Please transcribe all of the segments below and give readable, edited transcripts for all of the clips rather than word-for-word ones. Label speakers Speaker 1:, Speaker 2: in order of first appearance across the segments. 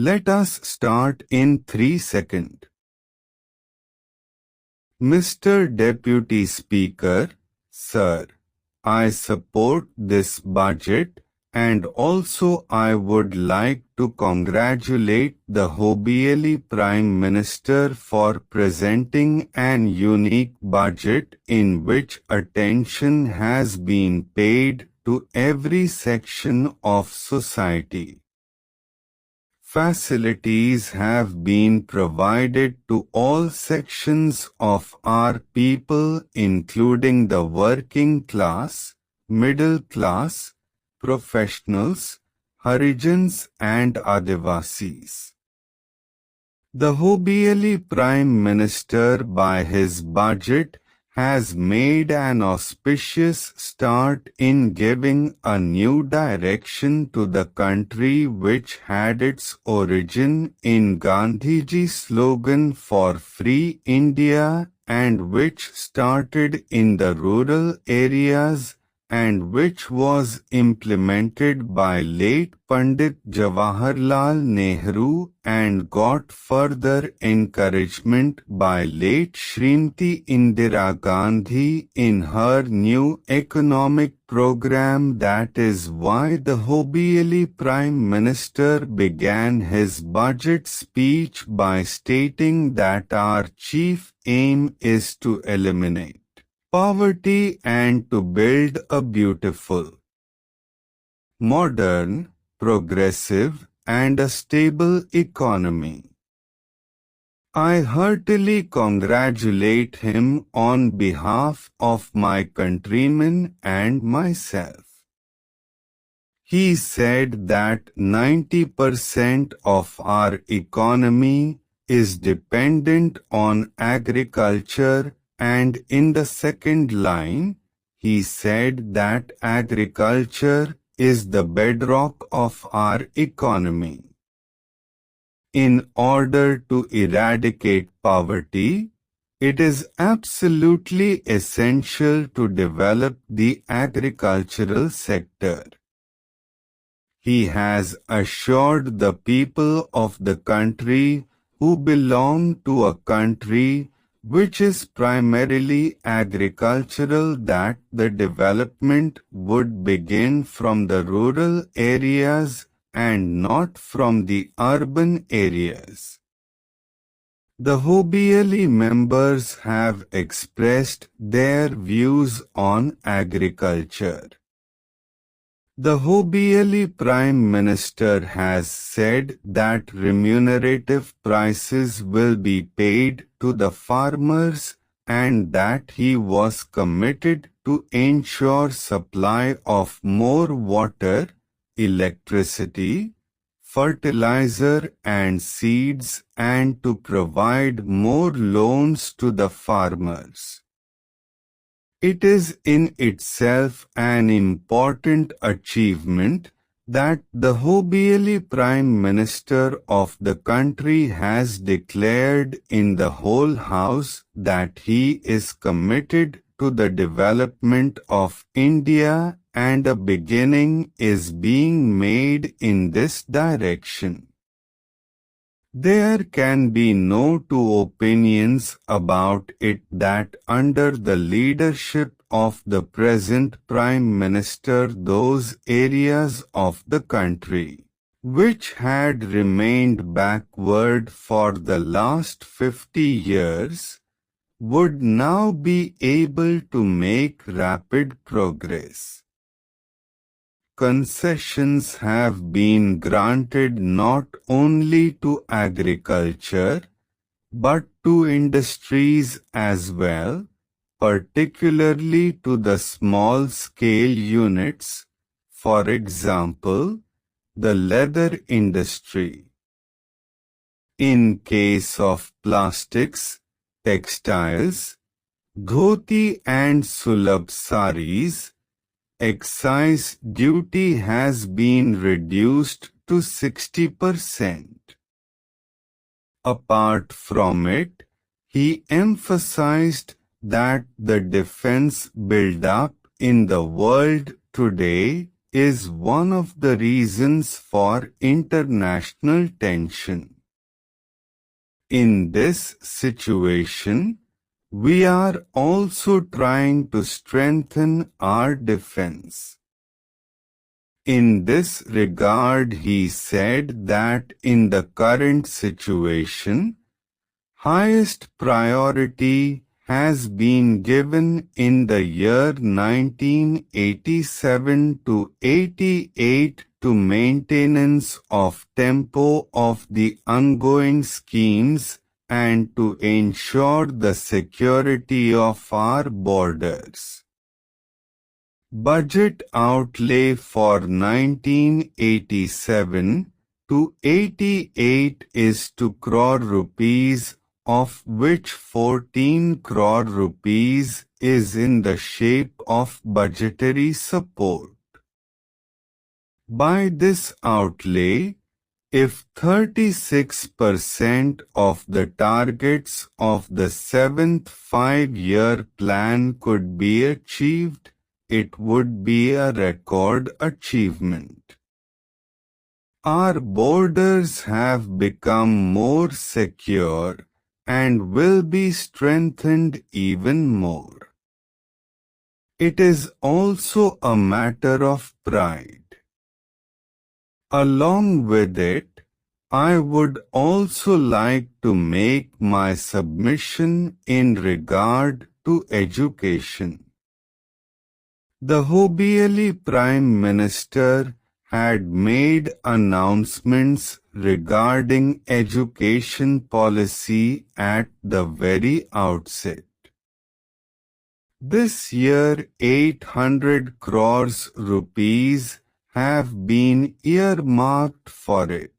Speaker 1: Let us start in 3 seconds. Mr. Deputy Speaker, Sir, I support this budget, and also I would like to congratulate the Honorable Prime Minister for presenting an unique budget in which attention has been paid to every section of society. Facilities have been provided to all sections of our people, including the working class, middle class, professionals, Harijans and Adivasis. The Honorable Prime Minister by his budget has made an auspicious start in giving a new direction to the country which had its origin in Gandhiji's slogan for Free India and which started in the rural areas and which was implemented by late Pandit Jawaharlal Nehru and got further encouragement by late Shrimati Indira Gandhi in her new economic program. That is why the Honorable Prime Minister began his budget speech by stating that our chief aim is to eliminate poverty and to build a beautiful, modern, progressive, and a stable economy. I heartily congratulate him on behalf of my countrymen and myself. He said that 90% of our economy is dependent on agriculture, and in the second line, he said that agriculture is the bedrock of our economy. In order to eradicate poverty, it is absolutely essential to develop the agricultural sector. He has assured the people of the country who belong to a country which is primarily agricultural that the development would begin from the rural areas and not from the urban areas. The Honorable members have expressed their views on agriculture. The Honorable Prime Minister has said that remunerative prices will be paid to the farmers and that he was committed to ensure supply of more water, electricity, fertilizer and seeds and to provide more loans to the farmers. It is in itself an important achievement that the Honorable Prime Minister of the country has declared in the whole House that he is committed to the development of India and a beginning is being made in this direction. There can be no two opinions about it that under the leadership of the present Prime Minister those areas of the country, which had remained backward for the last 50 years, would now be able to make rapid progress. Concessions have been granted not only to agriculture, but to industries as well, particularly to the small-scale units, for example, the leather industry. In case of plastics, textiles, dhoti and sulabh saris, excise duty has been reduced to 60%. Apart from it, he emphasized that the defense build-up in the world today is one of the reasons for international tension. In this situation, we are also trying to strengthen our defense. In this regard, he said that in the current situation, highest priority has been given in the year 1987 to 88 to maintenance of tempo of the ongoing schemes and to ensure the security of our borders. Budget outlay for 1987 to 88 is 2 crore rupees, of which 14 crore rupees is in the shape of budgetary support. By this outlay, if 36% of the targets of the 7th 5-year plan could be achieved, it would be a record achievement. Our borders have become more secure and will be strengthened even more. It is also a matter of pride. Along with it, I would also like to make my submission in regard to education. The Honorable Prime Minister had made announcements regarding education policy at the very outset. This year 800 crores rupees have been earmarked for it.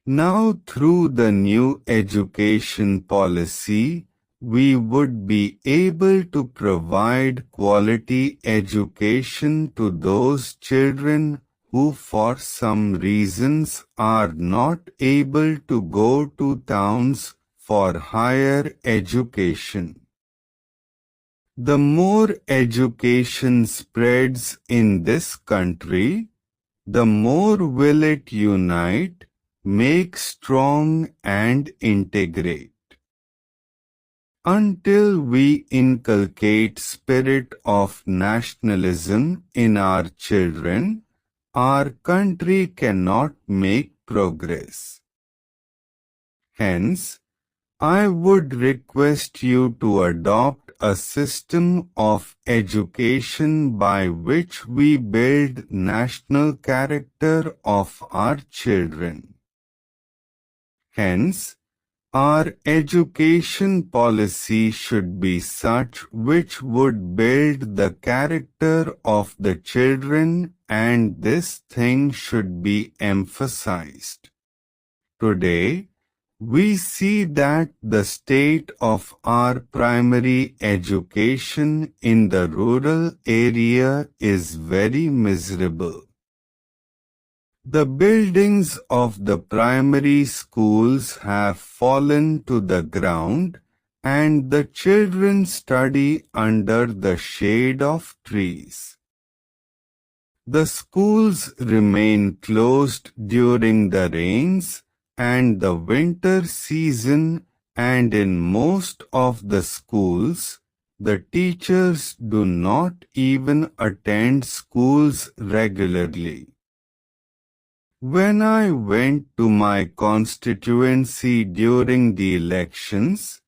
Speaker 1: Now through the new education policy, we would be able to provide quality education to those children who for some reasons are not able to go to towns for higher education. The more education spreads in this country, the more will it unite, make strong and integrate. Until we inculcate spirit of nationalism in our children, our country cannot make progress. Hence, I would request you to adopt a system of education by which we build national character of our children. Hence, our education policy should be such which would build the character of the children, and this thing should be emphasized. Today, we see that the state of our primary education in the rural area is very miserable. The buildings of the primary schools have fallen to the ground, and the children study under the shade of trees. The schools remain closed during the rains and the winter season, and in most of the schools, the teachers do not even attend schools regularly. When I went to my constituency during the elections,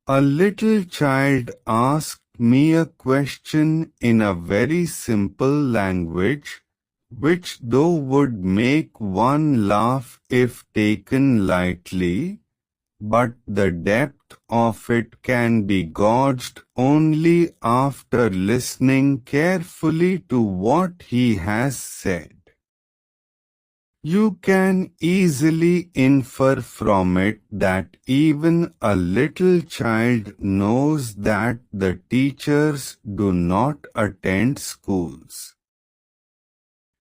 Speaker 1: a little child asked me a question in a very simple language, which though would make one laugh if taken lightly, but the depth of it can be gauged only after listening carefully to what he has said. You can easily infer from it that even a little child knows that the teachers do not attend schools.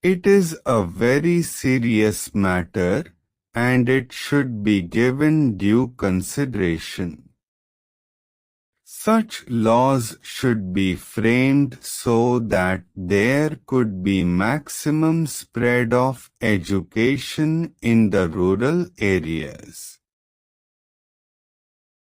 Speaker 1: It is a very serious matter, and it should be given due consideration. Such laws should be framed so that there could be maximum spread of education in the rural areas.